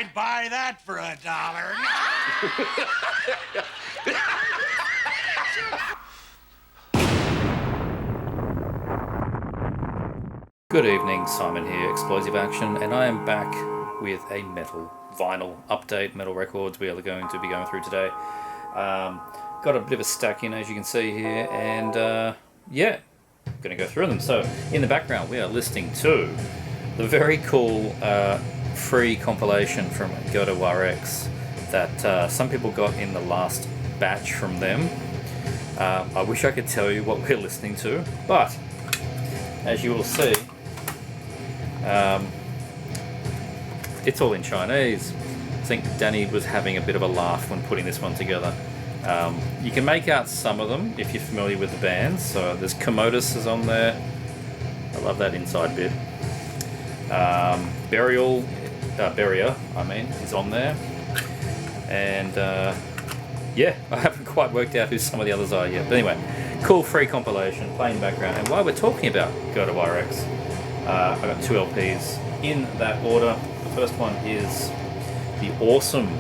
I'd buy that for $1. Good evening, Simon here, Explosive Action, and I am back with a metal vinyl update, metal records we are going to be going through today. Got a bit of a stack in, as you can see here, and yeah, going to go through them. So, in the background, we are listening to the very cool free compilation from Goto RX that some people got in the last batch from them. I wish I could tell you what we're listening to, but as you will see, it's all in Chinese. I think Danny was having a bit of a laugh when putting this one together. You can make out some of them if you're familiar with the bands. So there's Commodus is on there. I love that inside bit. Burial, is on there. And yeah, I haven't quite worked out who some of the others are yet. But anyway, cool free compilation, playing background. And while we're talking about Goto RX, I got 2 LPs in that order. The first one is the awesome,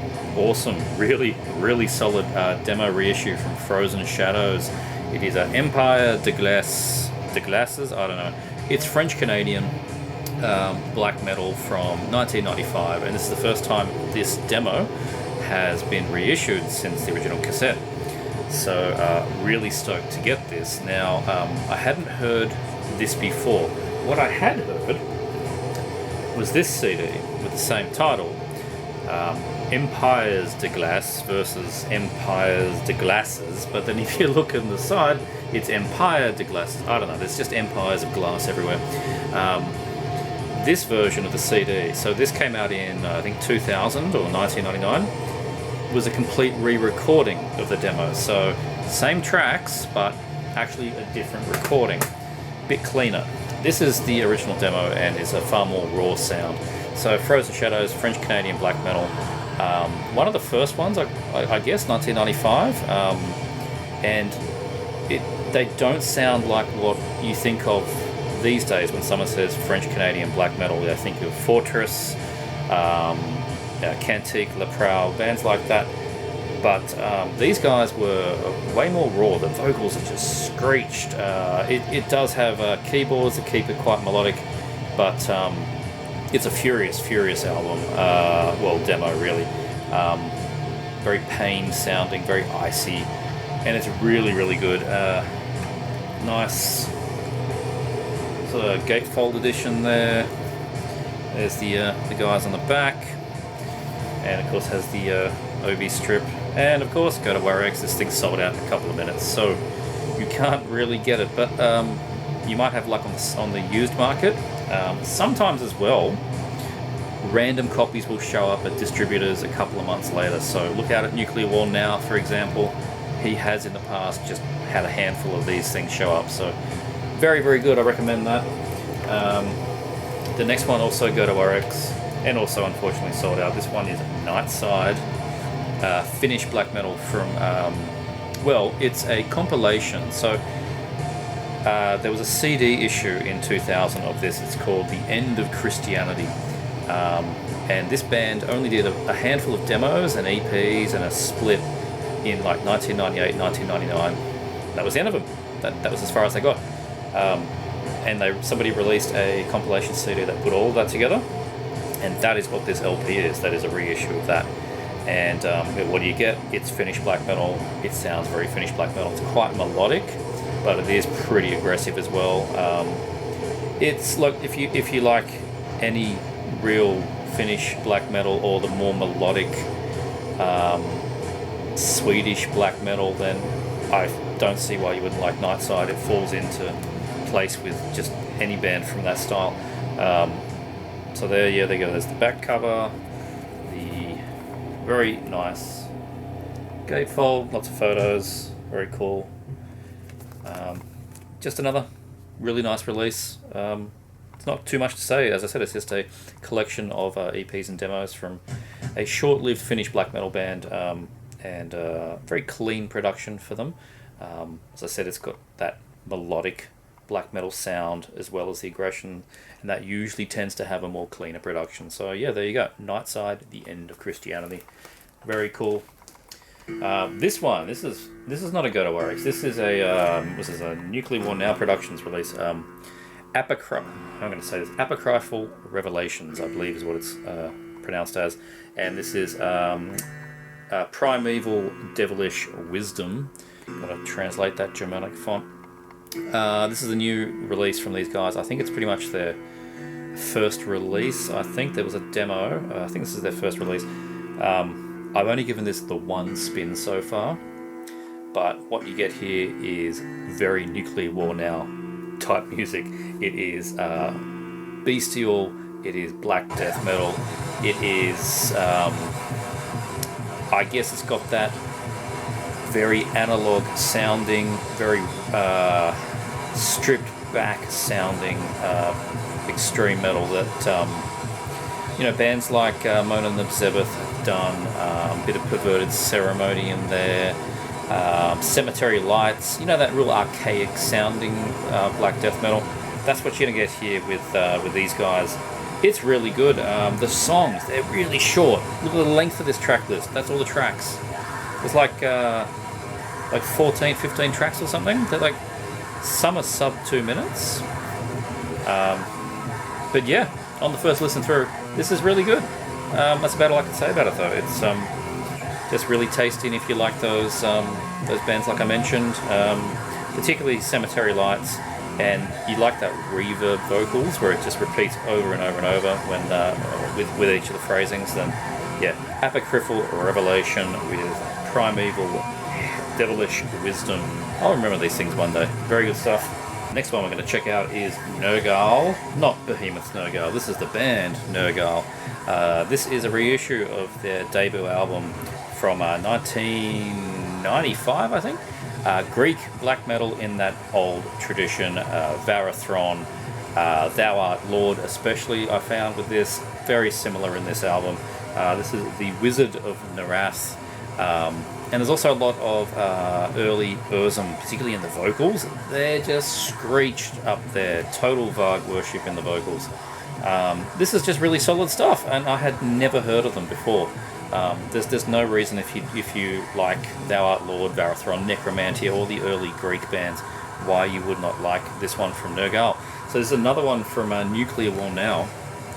really solid demo reissue from Frozen Shadows. It is an Empire de Glaces, I don't know. It's French-Canadian black metal from 1995, and this is the first time this demo has been reissued since the original cassette. So really stoked to get this. Now, I hadn't heard this before. What I had heard was this CD with the same title, Empires de Glace versus Empires de Glaces, but then if you look on the side, it's Empire de Glaces. I don't know, there's just empires of glass everywhere. This version of the CD, so this came out in, I think, 2000 or 1999, was a complete re-recording of the demo. So, same tracks, but actually a different recording. Bit cleaner. This is the original demo and is a far more raw sound. So Frozen Shadows, French-Canadian black metal. One of the first ones, I guess, 1995. And they don't sound like what you think of these days when someone says French-Canadian black metal. They think of Fortress, Cantique, Le Prowl, bands like that. But these guys were way more raw. The vocals are just screeched. It does have keyboards that keep it quite melodic, but it's a furious album. Demo really. Very pain sounding, very icy, and it's really good. Nice sort of gatefold edition there. There's the guys on the back, and of course has the OB strip. And of course, Goto RX, this thing sold out in a couple of minutes, so you can't really get it. But you might have luck on the used market. Sometimes as well, random copies will show up at distributors a couple of months later. So look out at Nuclear War Now, for example. He has in the past just had a handful of these things show up. So very good. I recommend that. The next one also Goto RX, and also unfortunately sold out. This one is Nightside. Finnish black metal from, it's a compilation. So there was a CD issue in 2000 of this. It's called The End of Christianity. And this band only did a handful of demos and EPs and a split in like 1998, 1999. That was the end of them. That was as far as they got. And somebody released a compilation CD that put all of that together. And that is what this LP is. That is a reissue of that. And what do you get? It's Finnish black metal. It sounds very Finnish black metal. It's quite melodic, but it is pretty aggressive as well. It's like if you like any real Finnish black metal or the more melodic Swedish black metal, then I don't see why you wouldn't like Nightside. It falls into place with just any band from that style. So there you go. There's the back cover. Very nice gatefold, lots of photos, very cool. Just another really nice release. It's not too much to say. As I said, it's just a collection of EPs and demos from a short-lived Finnish black metal band, and very clean production for them. As I said, it's got that melodic black metal sound as well as the aggression, and that usually tends to have a more cleaner production. So yeah, there you go. Nightside, The End of Christianity. Very cool. This is not a Go to Oryx. This is a Nuclear War Now Productions release. I'm going to say this. Apocryphal Revelations, I believe, is what it's pronounced as, and this is Primeval Devilish Wisdom. Gotta translate that Germanic font. This is a new release from these guys. I think it's pretty much their first release. I think there was a demo. I think this is their first release. I've only given this the one spin so far, but what you get here is very Nuclear War Now type music. It is bestial. It is black death metal. It is, I guess it's got that very analog sounding, very stripped back sounding extreme metal that bands like Mona and the Zebeth have done. A bit of Perverted Ceremony in there. Cemetery Lights, that real archaic sounding black death metal. That's what you're gonna get here with these guys. It's really good. The songs, they're really short. Look at the length of this track list. That's all the tracks. It's like 14, 15 tracks or something. They're like, some are sub 2 minutes. But yeah, on the first listen through, this is really good. That's about all I can say about it though. It's just really tasty, and if you like those bands like I mentioned, particularly Cemetery Lights, and you like that reverb vocals where it just repeats over and over and over when with each of the phrasings, then yeah, Apocryphal Revelation with Primeval Devilish Wisdom. I'll remember these things one day. Very good stuff. Next one we're going to check out is Nergal, not Behemoth's Nergal. This is the band Nergal. This is a reissue of their debut album from 1995, I think. Greek black metal in that old tradition. Varathron, Thou Art Lord, especially I found with this, very similar in this album. This is the Wizard of Narath. And there's also a lot of early Urzum, particularly in the vocals. They're just screeched up there. Total Varg worship in the vocals. This is just really solid stuff, and I had never heard of them before. There's no reason if you like Thou Art Lord, Varathron, Necromantia, all the early Greek bands, why you would not like this one from Nergal. So there's another one from Nuclear War Now,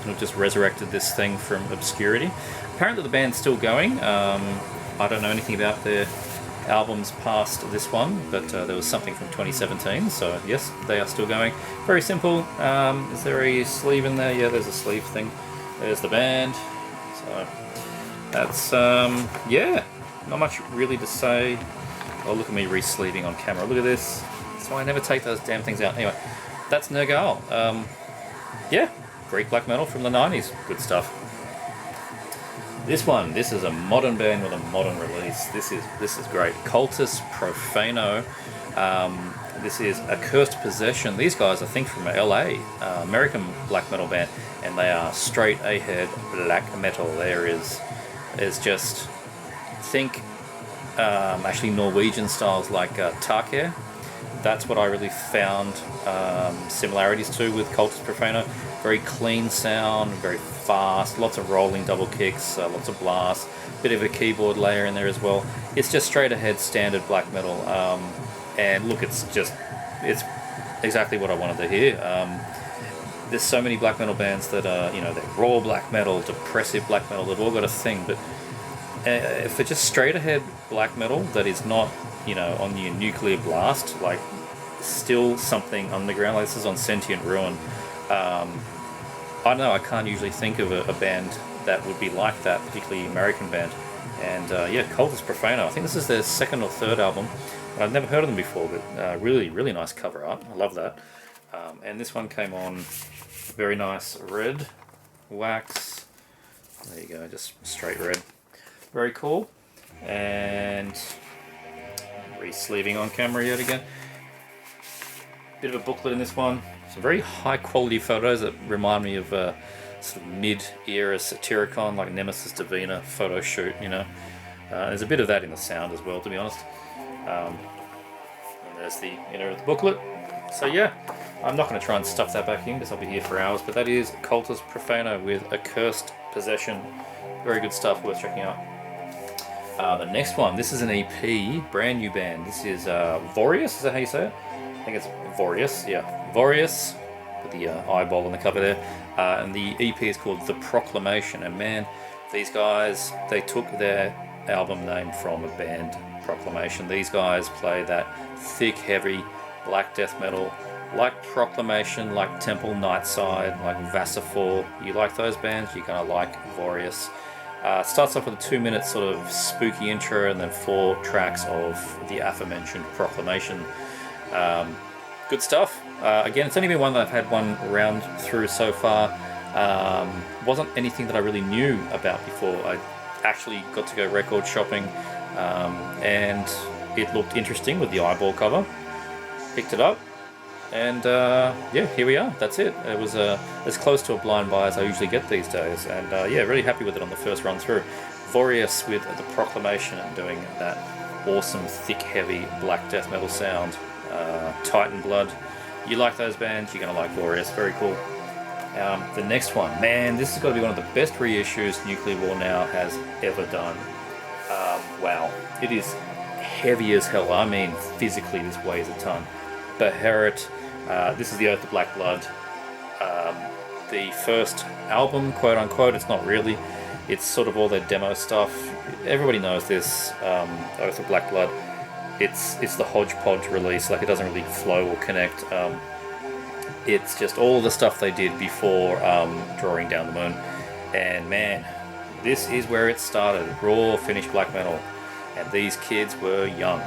who just resurrected this thing from obscurity. Apparently the band's still going. I don't know anything about their albums past this one, but there was something from 2017, so yes, they are still going. Very simple. Is there a sleeve in there? Yeah, there's a sleeve thing. There's the band. So that's, yeah, not much really to say. Oh, look at me re-sleeving on camera. Look at this. That's why I never take those damn things out. Anyway, that's Nergal. Yeah, Greek black metal from the 90s. Good stuff. This is a modern band with a modern release. This is great. Cultus Profano. This is Accursed Possession. These guys, I think, from LA, American black metal band, and they are straight ahead black metal. There's just, think actually Norwegian styles like Take. That's what I really found similarities to with Cultus Profano. Very clean sound, very fast, lots of rolling double kicks, lots of blasts, bit of a keyboard layer in there as well. It's just straight ahead standard black metal, and look, it's exactly what I wanted to hear. There's so many black metal bands that are, they're raw black metal, depressive black metal, they've all got a thing, but if they're just straight ahead black metal that is not, on your nuclear blast, like still something underground, like this is on Sentient Ruin. I don't know, I can't usually think of a band that would be like that, particularly American band. And yeah, Cultus Profano, I think this is their second or third album. I've never heard of them before, but really, really nice cover art. I love that. And this one came on very nice red wax. There you go, just straight red. Very cool. And re-sleeving on camera yet again. Bit of a booklet in this one. Some very high quality photos that remind me of sort of mid-era Satyricon, like Nemesis Divina photo shoot, There's a bit of that in the sound as well, to be honest. And there's the inner of the booklet. So yeah, I'm not going to try and stuff that back in because I'll be here for hours, but that is Cultus Profano with Accursed Possession. Very good stuff, worth checking out. The next one, this is an EP, brand new band. This is Vorious, is that how you say it? I think it's Vorious, yeah. Vorious, with the eyeball on the cover there. And the EP is called The Proclamation. And man, these guys, they took their album name from a band, Proclamation. These guys play that thick, heavy, black death metal, like Proclamation, like Temple Nightside, like Vassifor. You like those bands, you're going to like Vorious. Starts off with a 2-minute sort of spooky intro and then 4 tracks of the aforementioned Proclamation. Good stuff. Again, it's only been one that I've had one round through so far. Wasn't anything that I really knew about before. I actually got to go record shopping and it looked interesting with the eyeball cover. Picked it up and yeah, here we are. That's it. It was as close to a blind buy as I usually get these days, and yeah, really happy with it on the first run through. Vorious with the Proclamation and doing that awesome thick heavy black death metal sound. Titan Blood. You like those bands, you're going to like Vorious. Very cool. The next one, man, this has got to be one of the best reissues Nuclear War Now has ever done. Wow, it is heavy as hell. I mean, physically this weighs a ton. Beherit, this is the Oath of Black Blood. The first album, quote unquote, it's not really. It's sort of all their demo stuff. Everybody knows this, Oath of Black Blood. It's the hodgepodge release, like it doesn't really flow or connect. It's just all the stuff they did before Drawing Down the Moon. And man, this is where it started. Raw, finished black metal. And these kids were young.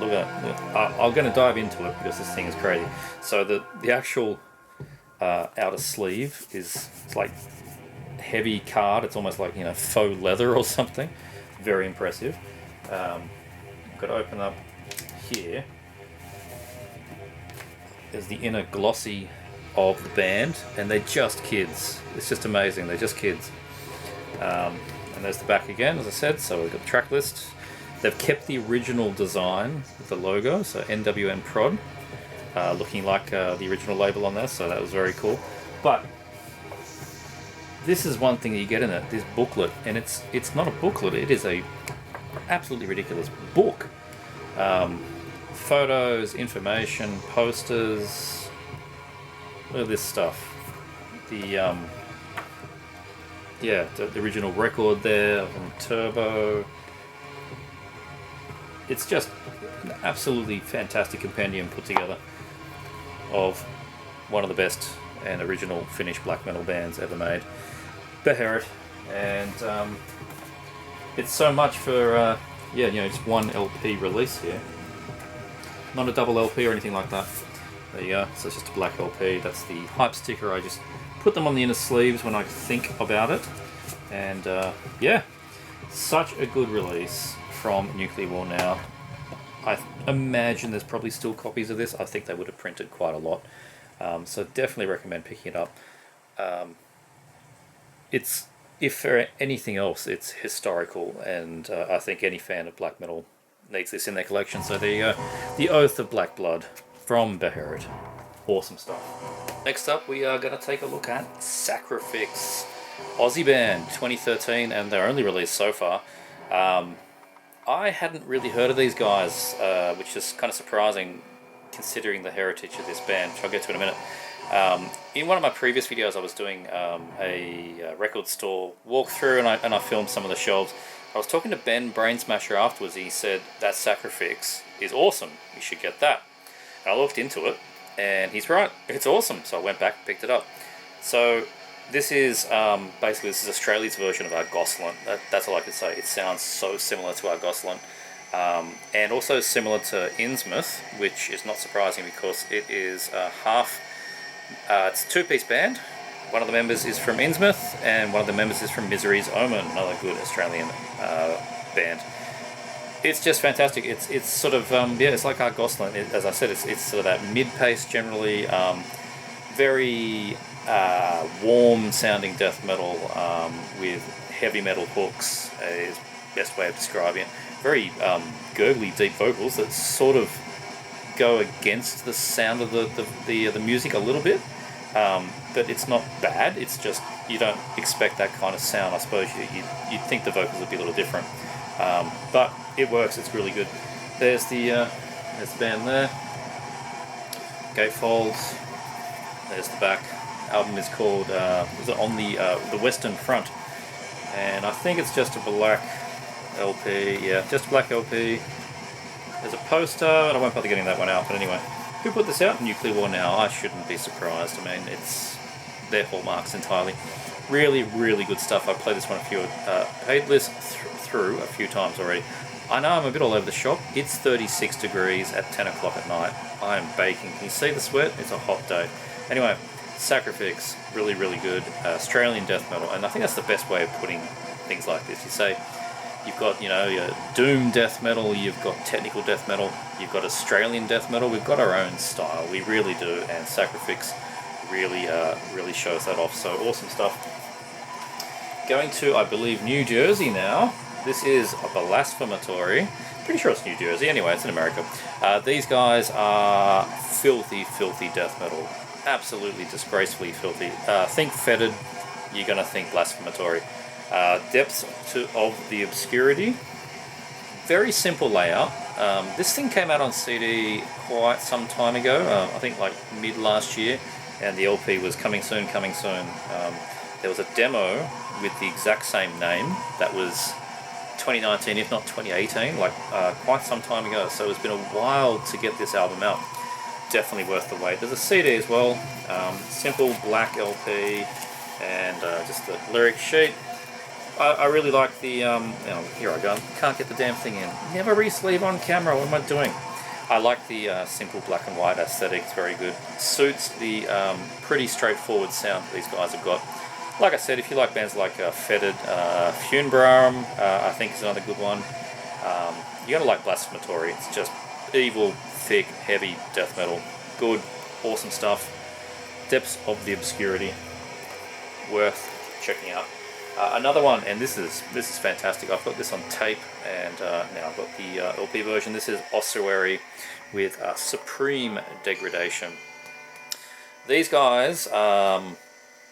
Look at it. I'm going to dive into it because this thing is crazy. So the actual outer sleeve it's like heavy card. It's almost like, faux leather or something. Very impressive. Got to open up here. There's the inner glossy of the band, and they're just kids. It's just amazing. They're just kids. And there's the back again, as I said. So we've got the track list. They've kept the original design with the logo, so NWN Prod, looking like the original label on there. So that was very cool. But this is one thing that you get in it, this booklet, and it's not a booklet. It is a absolutely ridiculous book. Photos, information, posters. Look at this stuff. The original record there from Turbo. It's just an absolutely fantastic compendium put together of one of the best and original Finnish black metal bands ever made, Beherit, and it's so much for just one LP release here, not a double LP or anything like that. There you go. So it's just a black LP. That's the hype sticker. I just put them on the inner sleeves when I think about it, and yeah, such a good release from Nuclear War Now. I imagine there's probably still copies of this. I think they would have printed quite a lot. So definitely recommend picking it up. It's, if for anything else, it's historical, and I think any fan of black metal needs this in their collection. So there you go. The Oath of Black Blood from Beherit. Awesome stuff. Next up, we are going to take a look at Sacrifix. Aussie band, 2013, and their only release so far. I hadn't really heard of these guys, which is kind of surprising considering the heritage of this band, which I'll get to in a minute. In one of my previous videos, I was doing a record store walkthrough, and I filmed some of the shelves. I was talking to Ben Brainsmasher afterwards. He said, that Sacrifix is awesome. You should get that. And I looked into it, and he's right. It's awesome. So I went back and picked it up. So this is basically Australia's version of our Gosselin. That's all I can say. It sounds so similar to our Gosselin, and also similar to Innsmouth, which is not surprising because it is it's a two-piece band. One of the members is from Innsmouth, and one of the members is from Misery's Omen, another good Australian band. It's just fantastic. It's sort of it's like our Gosselin. As I said, it's sort of that mid-pace generally, very warm sounding death metal with heavy metal hooks is the best way of describing it. Very gurgly deep vocals that sort of go against the sound of the music a little bit, but it's not bad. It's just you don't expect that kind of sound. I suppose you'd think the vocals would be a little different, but it works. It's really good. There's the band there. Gatefolds. There's the back. Album is called On the Western Front, and I think it's just a black LP. Yeah, just a black LP. There's a poster, and I won't bother getting that one out. But anyway, who put this out? Nuclear War Now. I shouldn't be surprised. I mean, it's their hallmarks entirely. Really, really good stuff. I've played this one paid this through a few times already. I know I'm a bit all over the shop. It's 36 degrees at 10 o'clock at night. I am baking. Can you see the sweat? It's a hot day. Anyway, Sacrifix, really, really good. Australian death metal, and I think that's the best way of putting things like this. You say you've got, your doom death metal, you've got technical death metal, you've got Australian death metal. We've got our own style. We really do, and Sacrifix really shows that off. So awesome stuff. Going to, I believe, New Jersey now. This is a Blasphematory. Pretty sure it's New Jersey. Anyway, it's in America. These guys are filthy, filthy death metal. Absolutely disgracefully filthy. Think Fetid, you're going to think Blasphematory. Depths of the Obscurity. Very simple layout. This thing came out on CD quite some time ago. I think like mid last year, and the LP was coming soon. There was a demo with the exact same name that was 2019, if not 2018, quite some time ago. So it's been a while to get this album out. Definitely worth the wait. There's a CD as well, simple black LP, and just the lyric sheet. I really like the, here I go, can't get the damn thing in. Never re-sleeve on camera, what am I doing? I like the simple black and white aesthetic, it's very good. Suits the pretty straightforward sound that these guys have got. Like I said, if you like bands like Fetid, Funebrarum, I think is another good one. You're going to like Blasphematory. It's just evil, thick, heavy death metal. Good, awesome stuff. Depths of the Obscurity. Worth checking out. Another one, and this is fantastic. I've got this on tape, and now I've got the LP version. This is Ossuary with Supreme Degradation. These guys,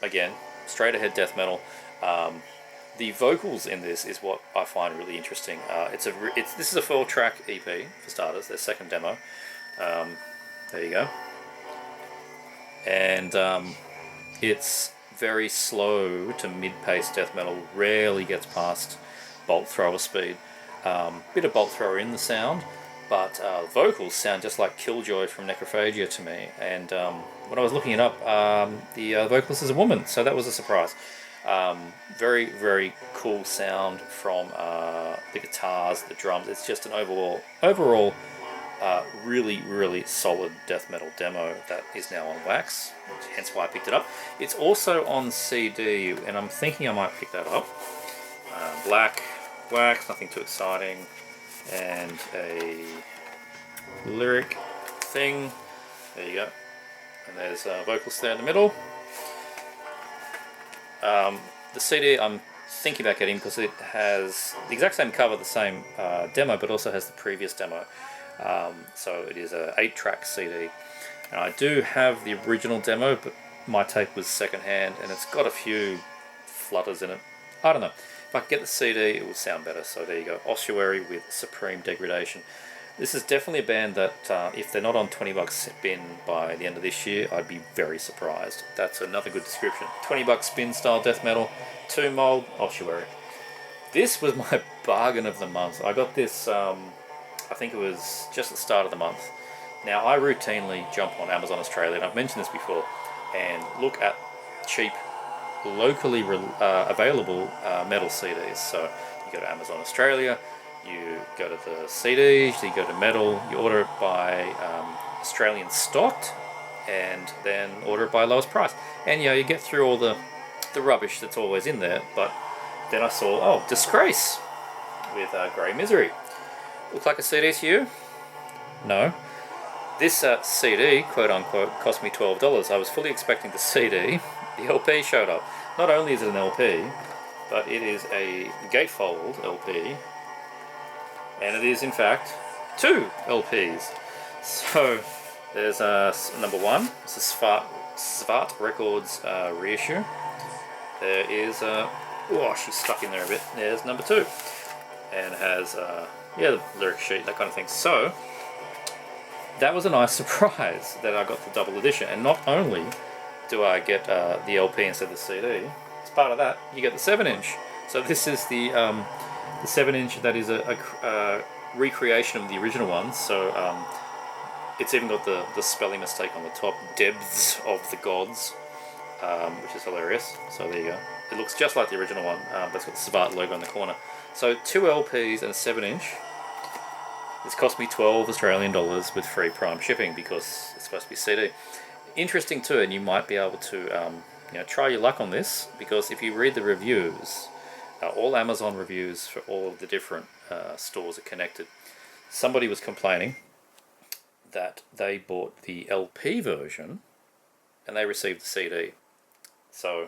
again, straight ahead death metal. The vocals in this is what I find really interesting. This is a 4-track EP for starters. Their second demo. There you go. And it's very slow to mid-paced death metal. Rarely gets past bolt thrower speed. Bit of bolt thrower in the sound, but vocals sound just like Killjoy from Necrophagia to me. And when I was looking it up, the vocalist is a woman, so that was a surprise. Very, very cool sound from the guitars, the drums. It's just an overall really, really solid death metal demo that is now on wax, hence why I picked it up. It's also on CD, and I'm thinking I might pick that up. Black wax, nothing too exciting, and a lyric thing. There you go. And there's vocals there in the middle. The CD I'm thinking about getting because it has the exact same cover, the same demo, but also has the previous demo. So it is a 8-track CD, and I do have the original demo, but my tape was secondhand, and it's got a few flutters in it. I don't know. If I could get the CD, it would sound better. So there you go, Ossuary with Supreme Degradation. This is definitely a band that, if they're not on $20 spin by the end of this year, I'd be very surprised. That's another good description. $20 spin style death metal, Tomb Mold, Ossuary. This was my bargain of the month. I got this, I think it was just the start of the month. Now, I routinely jump on Amazon Australia, and I've mentioned this before, and look at cheap, locally available metal CDs. So you go to Amazon Australia, you go to the CDs, you go to metal, you order it by Australian stocked, and then order it by lowest price. And you get through all the rubbish that's always in there. But then I saw, Disgrace with Grey Misery. Look like a CD to you? No. This CD, quote unquote, cost me $12. I was fully expecting the CD. The LP showed up. Not only is it an LP, but it is a gatefold LP. And it is, in fact, 2 LPs. So there's number one. It's a Svart Records reissue. There is oh, she's stuck in there a bit. There's number two, and it has the lyric sheet, that kind of thing. So that was a nice surprise that I got the double edition, and not only do I get the LP instead of the CD, as part of that you get the 7-inch. So this is the 7-inch that is a recreation of the original one. So it's even got the spelling mistake on the top, Depths of the Gods, which is hilarious. So there you go. It looks just like the original one, but it's got the Svart logo in the corner. So 2 LPs and a 7-inch. This cost me 12 Australian dollars with free prime shipping because it's supposed to be CD. Interesting too, and you might be able to try your luck on this, because if you read the reviews, all Amazon reviews for all of the different stores are connected. Somebody was complaining that they bought the LP version and they received the CD. So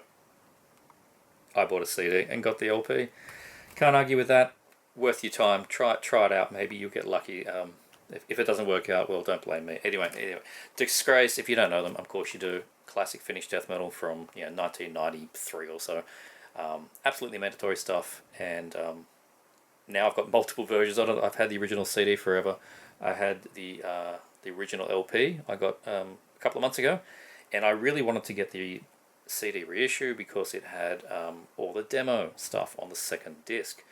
I bought a CD and got the LP. Can't argue with that. Worth your time. Try it out. Maybe you'll get lucky. If it doesn't work out, well, don't blame me. Anyway, Disgrace, if you don't know them, of course you do. Classic Finnish death metal from 1993 or so. Absolutely mandatory stuff. And now I've got multiple versions of it. I've had the original CD forever. I had the original LP I got a couple of months ago, and I really wanted to get the CD reissue because it had all the demo stuff on the second disc.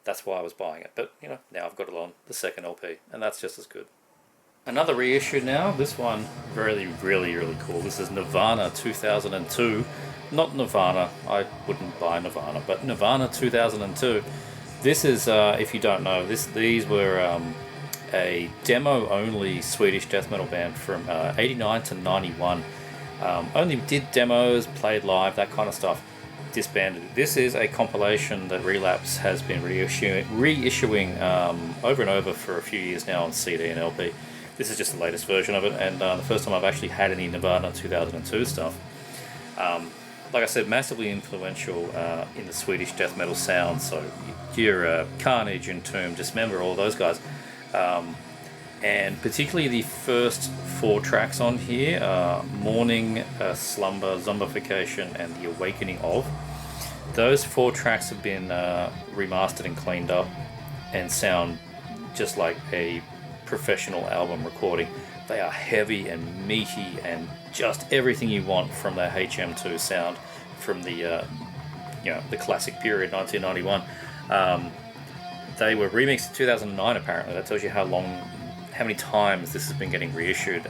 That's why I was buying it. But now I've got it on the second LP, and that's just as good. Another reissue now. This one really, really, really cool. This is Nirvana 2002. Not Nirvana. I wouldn't buy Nirvana, but Nirvana 2002. This is, if you don't know, these were a demo-only Swedish death metal band from 89 to 91. Only did demos, played live, that kind of stuff. Disbanded. This is a compilation that Relapse has been reissuing over and over for a few years now on CD and LP. This is just the latest version of it, and the first time I've actually had any Nirvana 2002 stuff. Like I said, massively influential in the Swedish death metal sound. So your Carnage, Entomb, Dismember, all those guys. And particularly the first 4 tracks on here, Mourning, Slumber, Zombification, and The Awakening of. Those 4 tracks have been remastered and cleaned up and sound just like a professional album recording. They are heavy and meaty and just everything you want from that HM2 sound from the the classic period, 1991. They were remixed in 2009 apparently. That tells you how many times this has been getting reissued.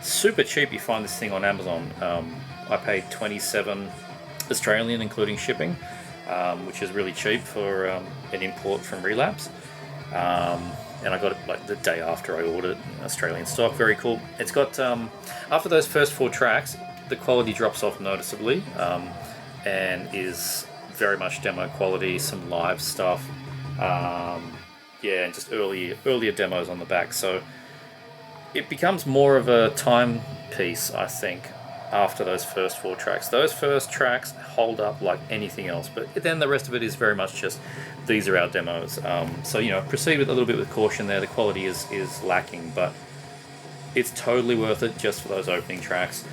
Super cheap. You find this thing on Amazon. I paid 27 Australian including shipping, which is really cheap for an import from Relapse. And I got it like the day after I ordered Australian stock. Very cool. It's got after those first 4 tracks, the quality drops off noticeably, and is very much demo quality. Some live stuff. And just earlier demos on the back. So it becomes more of a timepiece, I think, after those first 4 tracks. Those first tracks hold up like anything else, but then the rest of it is very much just, these are our demos. So proceed with a little bit with caution there. The quality is lacking, but it's totally worth it just for those opening tracks.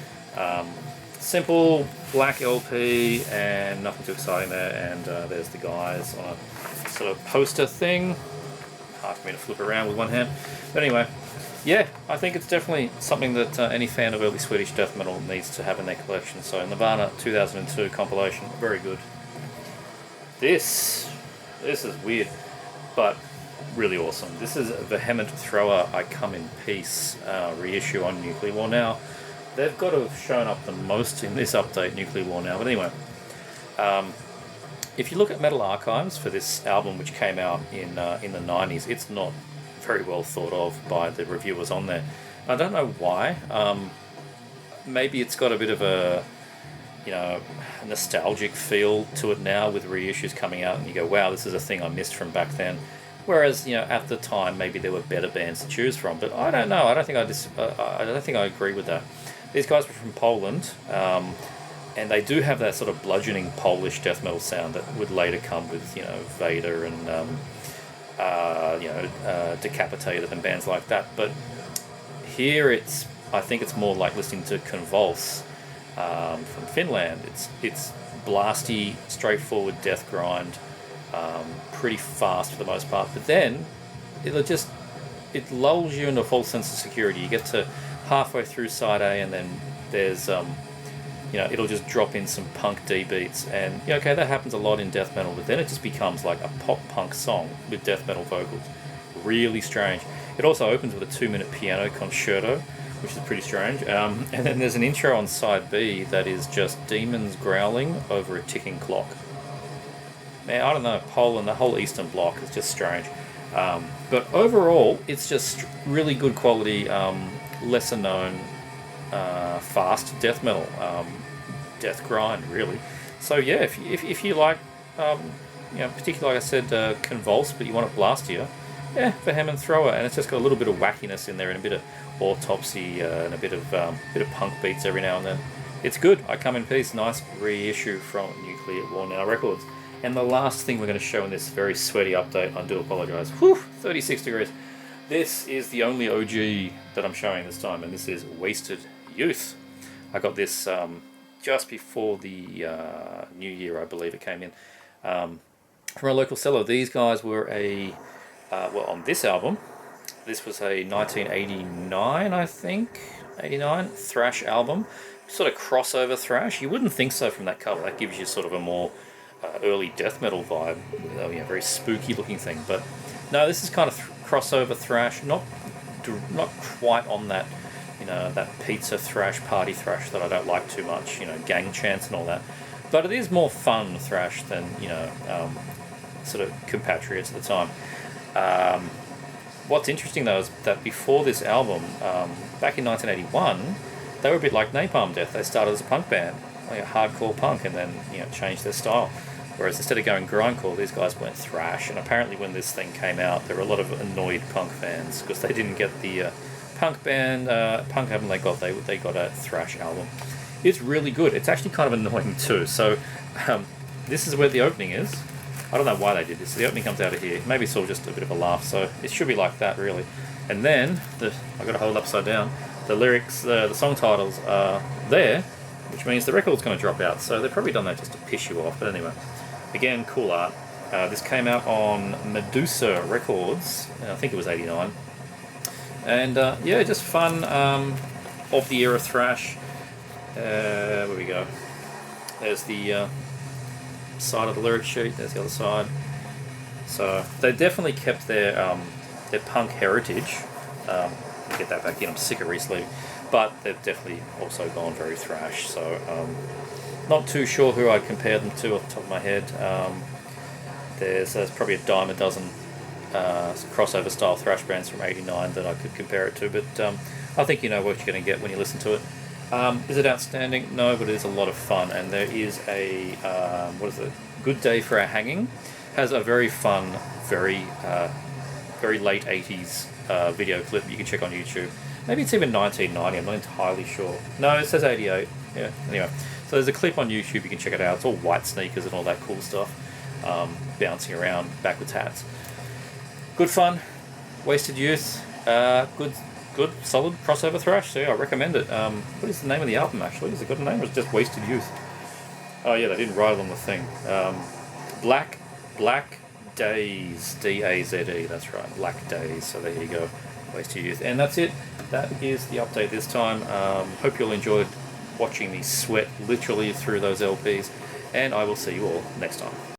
Simple black LP and nothing too exciting there, and there's the guys on a sort of poster thing. Hard for me to flip around with one hand. But anyway, I think it's definitely something that any fan of early Swedish death metal needs to have in their collection. So Nirvana 2002 compilation, very good. This is weird, but really awesome. This is Vehement Thrower, I Come in Peace reissue on Nuclear War Now. They've got to have shown up the most in this update, Nuclear War Now. But anyway, if you look at Metal Archives for this album, which came out in the 90s, it's not very well thought of by the reviewers on there. I don't know why. Maybe it's got a bit of a nostalgic feel to it now with reissues coming out, and you go, wow, this is a thing I missed from back then. Whereas at the time maybe there were better bands to choose from. But I don't know. I don't think I agree with that. These guys were from Poland. And they do have that sort of bludgeoning Polish death metal sound that would later come with, Vader and, Decapitated and bands like that. But Here I think it's more like listening to Convulse from Finland. It's blasty, straightforward death grind, pretty fast for the most part. But then it lulls you into a false sense of security. You get to halfway through side A, and then there's it'll just drop in some punk D beats, and okay, that happens a lot in death metal. But then it just becomes like a pop punk song with death metal vocals. Really strange. It also opens with a 2-minute piano concerto, which is pretty strange. And then there's an intro on side B that is just demons growling over a ticking clock. Man, I don't know, Poland, the whole Eastern Bloc is just strange. But overall, it's just really good quality, lesser known, fast death metal, death grind, really. So yeah, if you like, particularly like I said, Convulse, but you want it blastier, yeah, for Hammond Thrower, and it's just got a little bit of wackiness in there and a bit of autopsy and a bit of punk beats every now and then. It's good. I Come in Peace, nice reissue from Nuclear War Now Records. And the last thing we're going to show in this very sweaty update, I do apologise. Whew, 36 degrees. This is the only OG that I'm showing this time, and this is Wasted Youth. I got this just before the New Year, I believe it came in, from a local seller. These guys were on this album, this was a 1989, I think, 89 thrash album, sort of crossover thrash. You wouldn't think so from that cover. That gives you sort of a more early death metal vibe, very spooky looking thing. But no, this is kind of crossover thrash, not quite on that, that pizza thrash, party thrash that I don't like too much, gang chants and all that. But it is more fun thrash than, sort of compatriots at the time. What's interesting though is that before this album, back in 1981, they were a bit like Napalm Death. They started as a punk band, like a hardcore punk, and then changed their style. Whereas instead of going grindcore, these guys went thrash. And apparently, when this thing came out, there were a lot of annoyed punk fans because they didn't get the punk album they got. They got a thrash album. It's really good. It's actually kind of annoying too. So this is where the opening is. I don't know why they did this. The opening comes out of here. Maybe it's all just a bit of a laugh. So it should be like that, really. And then I got to hold it upside down. The lyrics, the song titles are there, which means the record's going to drop out. So they've probably done that just to piss you off. But anyway, again, cool art. This came out on Medusa Records. I think it was 89. And just fun of the era thrash. Where we go? There's the side of the lyric sheet. There's the other side. So they definitely kept their punk heritage. Get that back in. I'm sick of re-sleeving, but they've definitely also gone very thrash. So not too sure who I'd compare them to off the top of my head. There's probably a dime a dozen crossover style thrash bands from '89 that I could compare it to, but I think you know what you're going to get when you listen to it. Is it outstanding? No, but it is a lot of fun, and there is a Good Day for Our Hanging. Has a very fun, very late 80s video clip you can check on YouTube. Maybe it's even 1990, I'm not entirely sure. No, it says 88. Yeah, anyway. So there's a clip on YouTube, you can check it out. It's all white sneakers and all that cool stuff. Bouncing around, backwards hats. Good fun. Wasted Youth. Good, solid crossover thrash. So yeah, I recommend it. What is the name of the album actually? Has it got a name or is it just Wasted Youth? Oh yeah, they didn't write it on the thing. Black Days, D-A-Z-E, that's right, Black Days, so there you go, Wasted Youth. And that's it, that is the update this time. Hope you all enjoyed watching me sweat literally through those LPs, and I will see you all next time.